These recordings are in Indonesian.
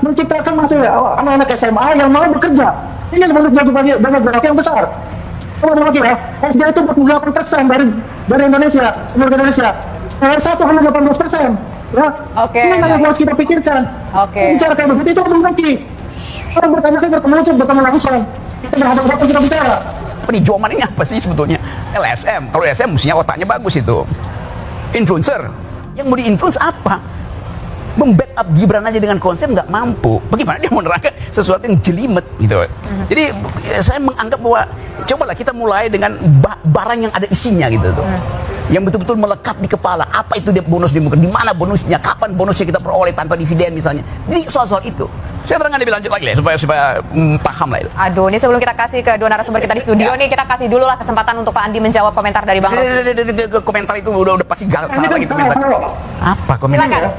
menciptakan anak-anak SMA yang mau bekerja. Ini bonus demografi yang besar. Kalau mau lagi ya, SD itu 48% dari Indonesia, penduduk Indonesia. R1 hanya 18%. Ya, ini yang harus kita pikirkan. Bicara kayak begitu itu belum lagi. Orang bertanya kan bertemu langsung. Kita berhadapan kita bicara. Penjoman ini apa sih sebetulnya? LSM. Kalau LSM mestinya otaknya bagus itu. Influencer. Yang mau diinfluence apa? Membackup Gibran aja dengan konsep nggak mampu. Bagaimana dia menerangkan sesuatu yang jelimet gitu. Jadi saya menganggap bahwa cobalah kita mulai dengan barang yang ada isinya gitu tuh. Yang betul-betul melekat di kepala. Apa itu dia bonus demokrasi? Di mana bonusnya? Kapan bonusnya kita peroleh tanpa dividen misalnya? Jadi soal-soal itu. Saya terangkan lebih lanjut lagi lah supaya paham lah itu. Aduh, ini sebelum kita kasih ke dua narasumber kita di studio nih, kita kasih dulu lah kesempatan untuk Pak Andi menjawab komentar dari Bang Rocky. Komentar itu udah pasti salah lagi komentar. Apa komentar? Silakan.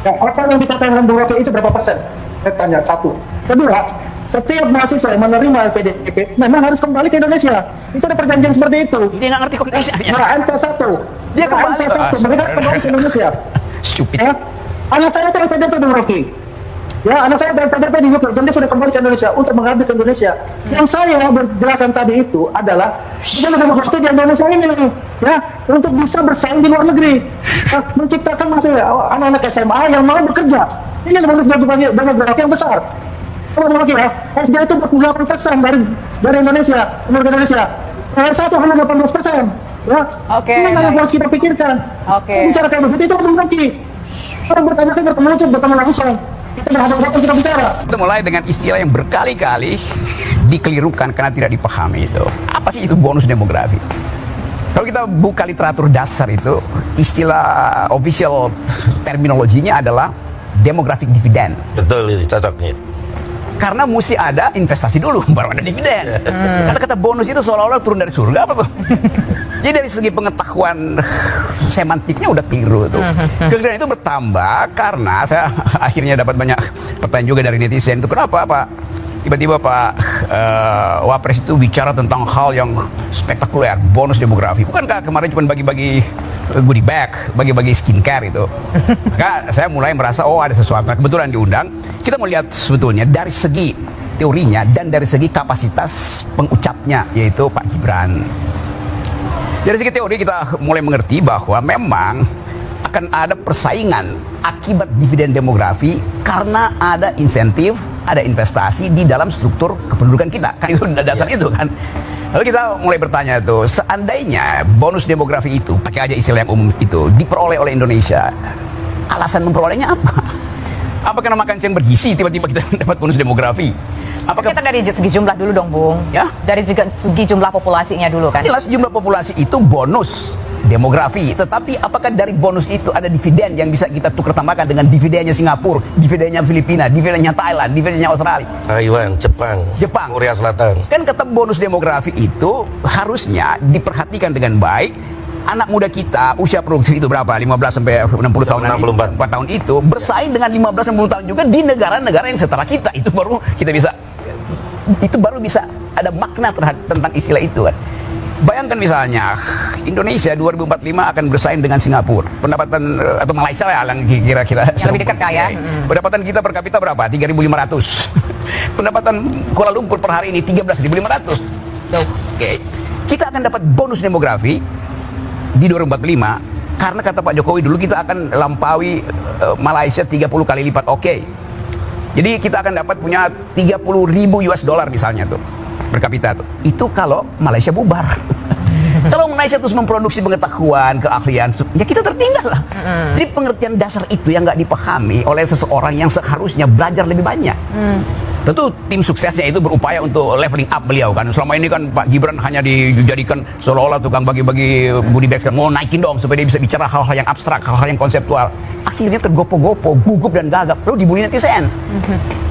Apa yang dikatakan Bung Rocky itu berapa persen? Saya tanya, satu. Kedua, setiap mahasiswa yang menerima LPDP memang harus kembali ke Indonesia. Itu ada perjanjian seperti itu. Dia nggak ngerti konteksnya. Nah, NT1. Dia kembali. NT1, mereka kembali ke Indonesia. Stupid. Ya. Anak saya itu LPDP Bung Rocky. Ya, anak saya LPDP di UK dan dia sudah kembali ke Indonesia untuk mengabdi ke Indonesia. Yang saya berjelaskan tadi itu adalah kita demokrasi di Indonesia ini, ya, untuk bisa bersaing di luar negeri, menciptakan anak-anak SMA yang mau bekerja. Ini bonus demografi yang besar. Kalau mau lagi ya, SD itu 48% dari Indonesia, penduduk Indonesia. R1 hanya 18%. Ya, ini yang harus kita pikirkan. Bicara kayak begitu itu belum lagi. Orang bertanya kan bertemu langsung. Kita berhadapan kita bicara. Kita mulai dengan istilah yang berkali-kali dikelirukan karena tidak dipahami itu. Apa sih itu bonus demografi? Kalau kita buka literatur dasar itu, istilah official terminologinya adalah demographic dividend. Betul, itu cocoknya. Karena mesti ada investasi dulu, baru ada dividen. Kata-kata bonus itu seolah-olah turun dari surga apa tuh? Jadi dari segi pengetahuan semantiknya udah keliru tuh. Kekeliruan itu bertambah karena saya akhirnya dapat banyak pertanyaan juga dari netizen itu, kenapa Pak? Tiba-tiba Pak Wapres itu bicara tentang hal yang spektakuler, bonus demografi. Bukankah kemarin cuma bagi-bagi goodie bag, bagi-bagi skincare itu? Maka saya mulai merasa, oh ada sesuatu. Nah, kebetulan diundang, kita mau lihat sebetulnya dari segi teorinya dan dari segi kapasitas pengucapnya, yaitu Pak Gibran. Dari segi teori kita mulai mengerti bahwa memang akan ada persaingan akibat dividen demografi karena ada insentif, ada investasi di dalam struktur kependudukan kita. Kan itu dasar itu kan. Lalu kita mulai bertanya tuh, seandainya bonus demografi itu, pakai aja istilah yang umum itu, diperoleh oleh Indonesia, alasan memperolehnya apa? Apa karena makan siang bergizi tiba-tiba kita mendapat bonus demografi? Apakah kita dari segi jumlah dulu dong, Bung? Ya? Dari segi jumlah populasinya dulu kan? Jelas jumlah populasi itu bonus demografi, tetapi apakah dari bonus itu ada dividen yang bisa kita tukar tambahkan dengan dividennya Singapura, dividennya Filipina, dividennya Thailand, dividennya Australia, Taiwan, Jepang, Korea Selatan? Kan kata bonus demografi itu harusnya diperhatikan dengan baik. Anak muda kita usia produktif itu berapa? 15 sampai 60 tahun, 64 tahun itu bersaing dengan 15 60 tahun juga di negara-negara yang setara kita. Itu baru kita bisa, itu baru bisa ada makna tentang istilah itu kan. Bayangkan misalnya Indonesia 2045 akan bersaing dengan Singapura, pendapatan atau Malaysia ya yang kira-kira yang lebih dekat ya. Pendapatan kita per kapita berapa? 3.500. Pendapatan Kuala Lumpur per hari ini 13.500. Oke. Kita akan dapat bonus demografi di 2045 karena kata Pak Jokowi dulu kita akan lampaui Malaysia 30 kali lipat. Oke. Jadi kita akan dapat punya 30.000 US dollar misalnya tuh per kapita tuh. Itu kalau Malaysia bubar. Kalau Malaysia terus memproduksi pengetahuan, keahlian, ya kita tertinggal lah. Jadi pengertian dasar itu yang nggak dipahami oleh seseorang yang seharusnya belajar lebih banyak. Tentu tim suksesnya itu berupaya untuk leveling up beliau kan. Selama ini kan Pak Gibran hanya dijadikan seolah-olah tukang bagi-bagi goodie bag, mau naikin dong supaya dia bisa bicara hal-hal yang abstrak, hal-hal yang konseptual. Akhirnya tergopo-gopo, gugup dan gagap, lalu dibully netizen.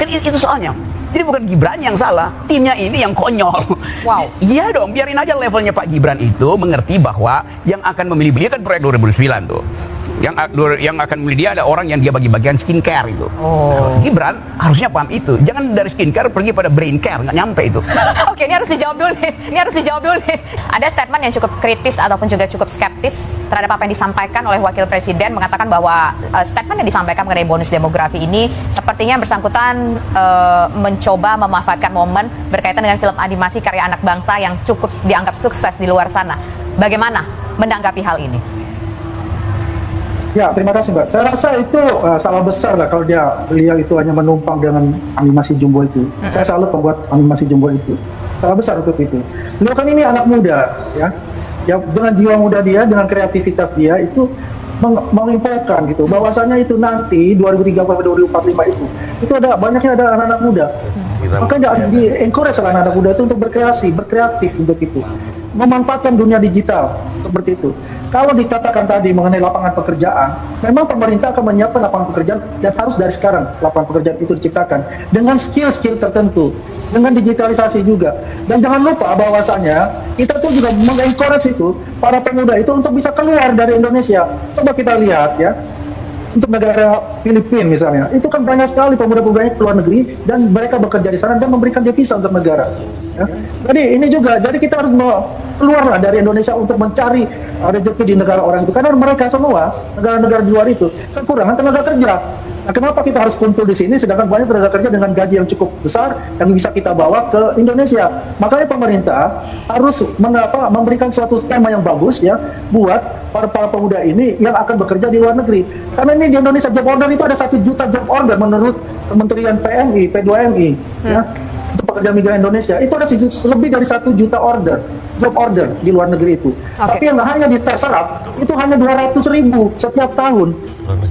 Kan itu soalnya. Jadi bukan Gibran yang salah, timnya ini yang konyol. Wow. Iya dong, biarin aja levelnya Pak Gibran itu mengerti bahwa yang akan memilih beliau kan proyek 2009 tuh. Yang akan memilih dia ada orang yang dia bagi-bagian skincare itu. Gibran harusnya paham itu. Jangan dari skincare pergi pada brain care, nggak nyampe itu. Oke, ini harus dijawab dulu nih. Ada statement yang cukup kritis ataupun juga cukup skeptis terhadap apa yang disampaikan oleh Wakil Presiden, mengatakan bahwa statement yang disampaikan mengenai bonus demografi ini sepertinya bersangkutan mencoba memanfaatkan momen berkaitan dengan film animasi karya anak bangsa yang cukup dianggap sukses di luar sana. Bagaimana menanggapi hal ini? Ya, terima kasih Mbak. Saya rasa itu salah besar lah kalau beliau itu hanya menumpang dengan animasi Jumbo itu. Saya salut pembuat animasi Jumbo itu. Salah besar untuk itu. Beliau kan ini anak muda, ya dengan jiwa muda dia, dengan kreativitas dia itu menginfokan gitu. Bahwasanya itu nanti 2030-2045 itu banyaknya ada anak-anak muda. Makanya di-encourage anak-anak muda itu untuk berkreatif untuk itu. Memanfaatkan dunia digital seperti itu. Kalau dikatakan tadi mengenai lapangan pekerjaan, memang pemerintah akan menyiapkan lapangan pekerjaan dan harus dari sekarang lapangan pekerjaan itu diciptakan dengan skill-skill tertentu, dengan digitalisasi juga. Dan jangan lupa bahwasanya kita tuh juga mengencourage itu para pemuda itu untuk bisa keluar dari Indonesia. Coba kita lihat ya. Untuk negara Filipina misalnya, itu kan banyak sekali pemuda-pemudanya keluar negeri dan mereka bekerja di sana dan memberikan devisa untuk negara. Ya. Jadi ini juga, jadi kita harus keluarlah dari Indonesia untuk mencari rezeki di negara orang itu, karena mereka semua negara-negara di luar itu kekurangan tenaga kerja. Nah, kenapa kita harus kumpul di sini sedangkan banyak tenaga kerja dengan gaji yang cukup besar yang bisa kita bawa ke Indonesia? Makanya pemerintah harus memberikan suatu skema yang bagus ya buat para pemuda ini yang akan bekerja di luar negeri. Karena ini di Indonesia job order itu ada 1 juta job order menurut Kementerian PMI, P2MI ya. Untuk pekerja migran Indonesia itu ada lebih dari 1 juta job order di luar negeri itu. Tapi yang hanya terserap itu hanya 200.000 setiap tahun.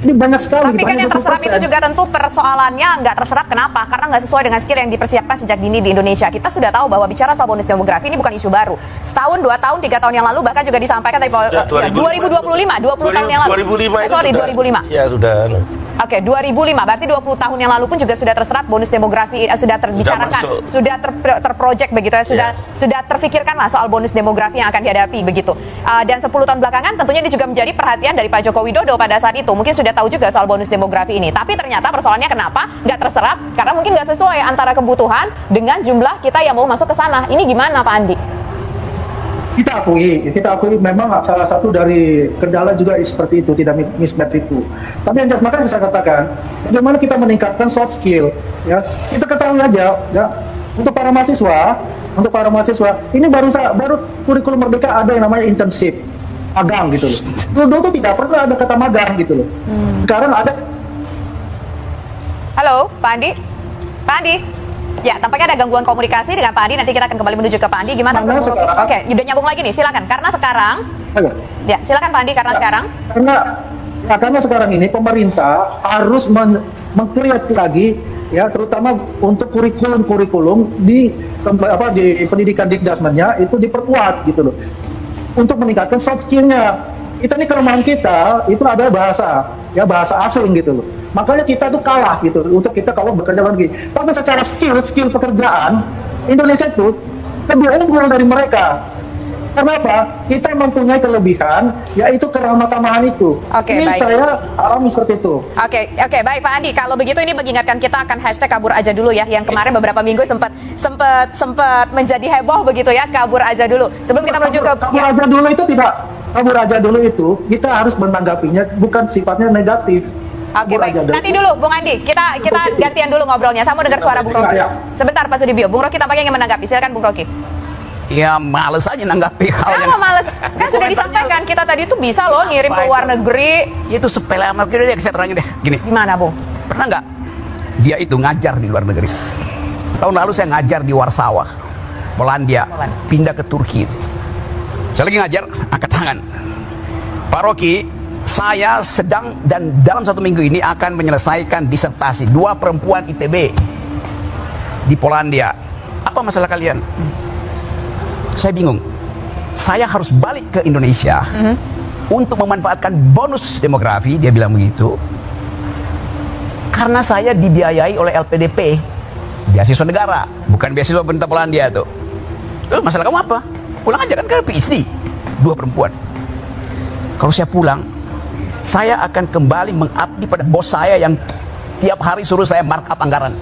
Ini banyak sekali. Tapi kan yang terserap itu juga tentu persoalannya nggak terserap. Kenapa? Karena nggak sesuai dengan skill yang dipersiapkan sejak dini di Indonesia. Kita sudah tahu bahwa bicara soal bonus demografi ini bukan isu baru. Setahun, 2 tahun, 3 tahun yang lalu bahkan juga disampaikan tadi 2025, 20 tahun yang lalu. 2005. Ya sudah. Oke, 2005, berarti 20 tahun yang lalu pun juga sudah terserap bonus demografi, sudah terbicarakan, sudah terprojek begitu ya, sudah terfikirkan lah soal bonus demografi yang akan dihadapi begitu. Dan 10 tahun belakangan tentunya ini juga menjadi perhatian dari Pak Joko Widodo pada saat itu. Mungkin sudah tahu juga soal bonus demografi ini. Tapi ternyata persoalannya kenapa nggak terserap? Karena mungkin nggak sesuai antara kebutuhan dengan jumlah kita yang mau masuk ke sana. Ini gimana Pak Andi? Kita akui memang salah satu dari kendala juga seperti itu, tidak mismatch itu. Tapi yang makanya saya katakan, bagaimana kita meningkatkan soft skill, ya. Kita ketahui aja, ya, untuk para mahasiswa, ini baru kurikulum Merdeka ada yang namanya internship, magang gitu loh. Dulu tuh tidak pernah ada kata magang gitu loh. Sekarang ada. Halo, Pak Andi. Ya, tampaknya ada gangguan komunikasi dengan Pak Andi. Nanti kita akan kembali menuju ke Pak Andi. Gimana? Oke, udah nyambung lagi nih. Silakan. Karena sekarang, ya silakan Pak Andi. Karena sekarang ini pemerintah harus meng-create lagi, ya, terutama untuk kurikulum di pendidikan Dikdasmennya itu diperkuat gitu loh, untuk meningkatkan soft skill-nya. Kita nih kelemahan kita itu ada bahasa asing gitu loh. Makanya kita tuh kalah gitu untuk kita kalau bekerja lagi. Tapi secara skill pekerjaan Indonesia itu lebih unggul dari mereka. Kenapa? Kita mempunyai kelebihan yaitu keramah tamahan itu. Ini baik. Saya alami seperti itu. Oke, baik Pak Andi. Kalau begitu ini mengingatkan kita akan hashtag kabur aja dulu ya. Yang kemarin beberapa minggu sempat menjadi heboh begitu ya. Kabur aja dulu. Sebelum kita menuju ke kabur aja dulu itu kita harus menanggapinya bukan sifatnya negatif. Oke, baik. Nanti dulu Bung Andi, kita gantian dulu ngobrolnya. Saya mau dengar suara Bung Rocky. Sebentar Pak Sudibyo. Bung Rocky tampaknya ingin menanggapi. Silakan Bung Rocky. Ya males aja nanggapi hal yang... Kenapa males? Kan sudah disampaikan kita tadi itu bisa loh ngirim ke luar negeri. Itu sepele amat. Gini deh, saya terangin deh. Gini. Gimana Bung? Pernah nggak dia itu ngajar di luar negeri? Tahun lalu saya ngajar di Warsawa, Polandia, pindah ke Turki. Saya lagi ngajar, angkat tangan. Pak Rocky, saya sedang dan dalam 1 minggu ini akan menyelesaikan disertasi 2 perempuan ITB di Polandia. Apa masalah kalian? Saya bingung. Saya harus balik ke Indonesia untuk memanfaatkan bonus demografi, dia bilang begitu. Karena saya dibiayai oleh LPDP, beasiswa negara, bukan beasiswa pemerintah Polandia tuh. Masalah kamu apa? Pulang aja kan ke PhD, 2 perempuan. Kalau saya pulang, saya akan kembali mengabdi pada bos saya yang tiap hari suruh saya markup anggaran.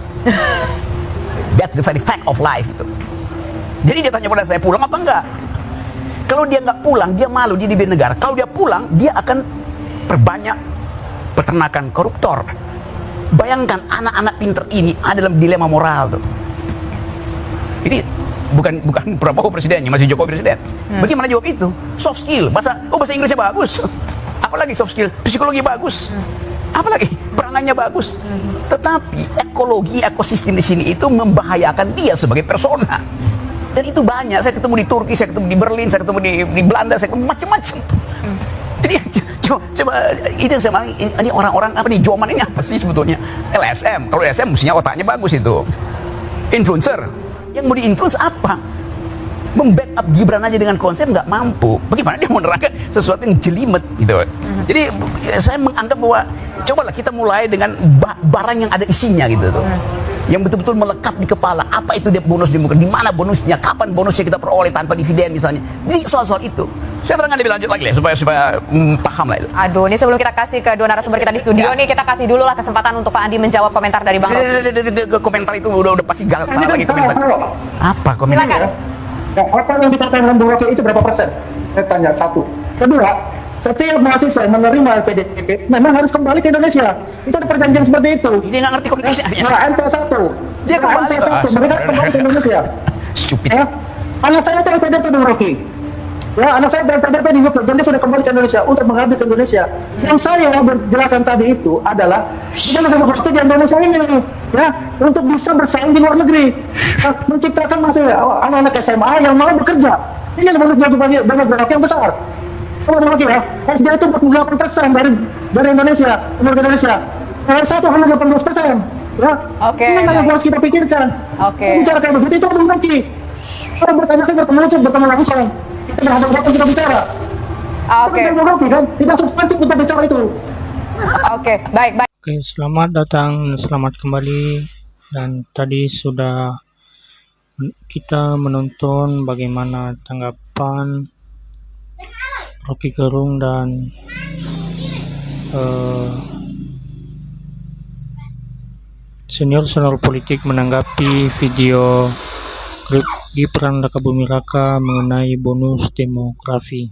That's the very fact of life itu. Jadi dia tanya pada saya, pulang apa enggak? Kalau dia nggak pulang, dia malu, dia di negara. Kalau dia pulang, dia akan perbanyak peternakan koruptor. Bayangkan anak-anak pinter ini ada dalam dilema moral tuh. Ini bukan Prabowo presidennya, masih Jokowi presiden. Bagaimana jawab itu? Soft skill, bahasa Inggrisnya bagus. Apalagi soft skill, psikologi bagus. Apalagi perangannya bagus. Tetapi ekosistem di sini itu membahayakan dia sebagai persona. Dan itu banyak. Saya ketemu di Turki, saya ketemu di Berlin, saya ketemu di Belanda, saya ketemu macam-macam. Jadi coba itu sama ini orang-orang apa nih Joman ini apa sih sebetulnya? LSM. Kalau LSM mestinya otaknya bagus itu. Influencer. Yang mau diinfluence apa? Membackup Gibran aja dengan konsep nggak mampu. Bagaimana dia mau menerangkan sesuatu yang jelimet gitu. Jadi saya menganggap bahwa cobalah kita mulai dengan barang yang ada isinya gitu tuh. Yang betul-betul melekat di kepala. Apa itu dia bonus demokrasi? Di mana bonusnya? Kapan bonusnya kita peroleh tanpa dividen misalnya? Jadi soal-soal itu. Saya terangkan lebih lanjut lagi lah supaya paham lah itu. Aduh, ini sebelum kita kasih ke dua narasumber kita di studio nih, kita kasih dulu lah kesempatan untuk Pak Andi menjawab komentar dari Bang Rocky. Komentar itu udah pasti salah lagi komentar. Apa komentar? Silakan. Ya, apa yang dikatakan Bung Rocky itu berapa persen? Saya tanya, satu. Kedua, setiap mahasiswa yang menerima LPDP memang harus kembali ke Indonesia. Itu ada perjanjian seperti itu. Dia nggak ngerti komunikasinya. Nah, NT1. Dia kembali, NT1, mereka kembali ke Indonesia. Stupid. Ya, anak saya itu LPDP Bung Rocky. Ya, anak saya dari PDP di YouTube dan dia sudah kembali ke Indonesia untuk mengabdi ke Indonesia. Yang saya berjelaskan tadi itu adalah dia harus studi di Indonesia ini, ya, untuk bisa bersaing di luar negeri, menciptakan anak-anak SMA yang mau bekerja. Ini yang harus dilakukan banyak yang besar. Kalau lagi ya, SD itu 48% dari Indonesia, dari Indonesia. R1 hanya 18%. Ya, Oke. Ini yang harus kita pikirkan. Oke. Bicara kayak begitu itu belum lagi. Kalau bertanya kan bertemu langsung. Kita berhadapan kita bicara. Oke. Tidak substantif kita bicara itu. Oke, baik. Oke, selamat datang, selamat kembali. Dan tadi sudah kita menonton bagaimana tanggapan Rocky Gerung dan senior politik menanggapi video Gibran Rakabuming Raka mengenai bonus demografi.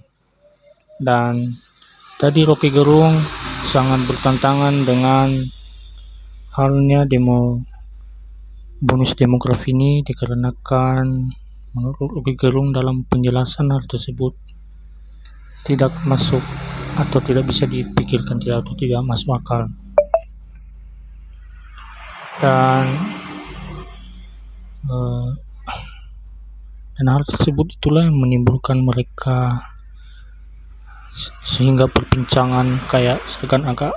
Dan tadi Rocky Gerung sangat bertentangan dengan halnya bonus demografi ini, dikarenakan menurut Rocky Gerung dalam penjelasan hal tersebut tidak masuk atau tidak bisa dipikirkan, tidak masuk akal. Dan hal tersebut itulah yang menimbulkan mereka sehingga perbincangan kayak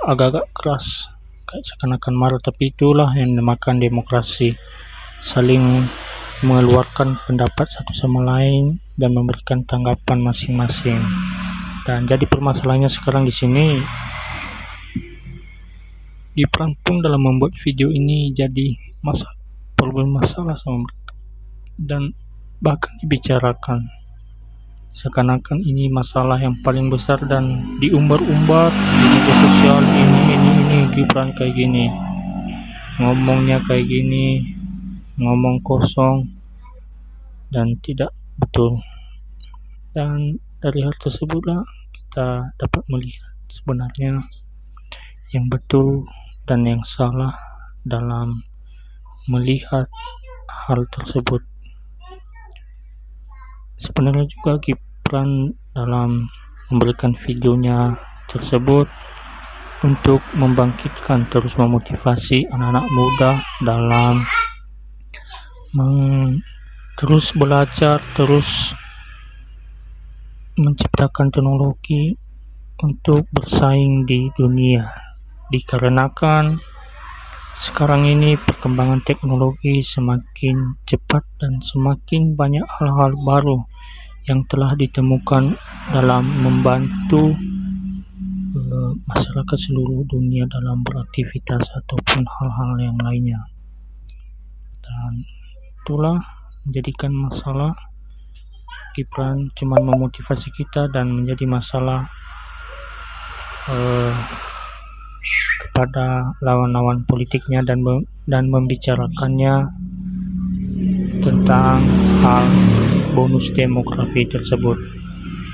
agak-agak keras, kayak seakan-akan marah. Tapi itulah yang dinamakan demokrasi, saling mengeluarkan pendapat satu sama lain dan memberikan tanggapan masing-masing. Dan jadi permasalahannya sekarang di sini, Gibran pun dalam membuat video ini jadi masalah sama mereka, dan bahkan dibicarakan seakan-akan ini masalah yang paling besar dan diumbar-umbar di media sosial. Ini Gibran kayak gini, ngomongnya kayak gini, ngomong kosong dan tidak betul. Dan dari hal tersebutlah kita dapat melihat sebenarnya yang betul dan yang salah dalam melihat hal tersebut. Sebenarnya juga Gibran dalam memberikan videonya tersebut untuk membangkitkan, terus memotivasi anak-anak muda dalam terus belajar, terus menciptakan teknologi untuk bersaing di dunia, dikarenakan sekarang ini perkembangan teknologi semakin cepat dan semakin banyak hal-hal baru yang telah ditemukan dalam membantu masyarakat seluruh dunia dalam beraktivitas ataupun hal-hal yang lainnya. Dan itulah menjadikan masalah Gibran cuma memotivasi kita, dan menjadi masalah kepada lawan-lawan politiknya dan membicarakannya tentang hal bonus demografi tersebut.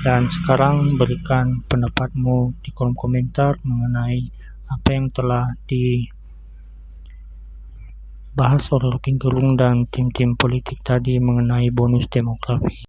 Dan sekarang berikan pendapatmu di kolom komentar mengenai apa yang telah dibahas oleh Roky Gerung dan tim-tim politik tadi mengenai bonus demografi.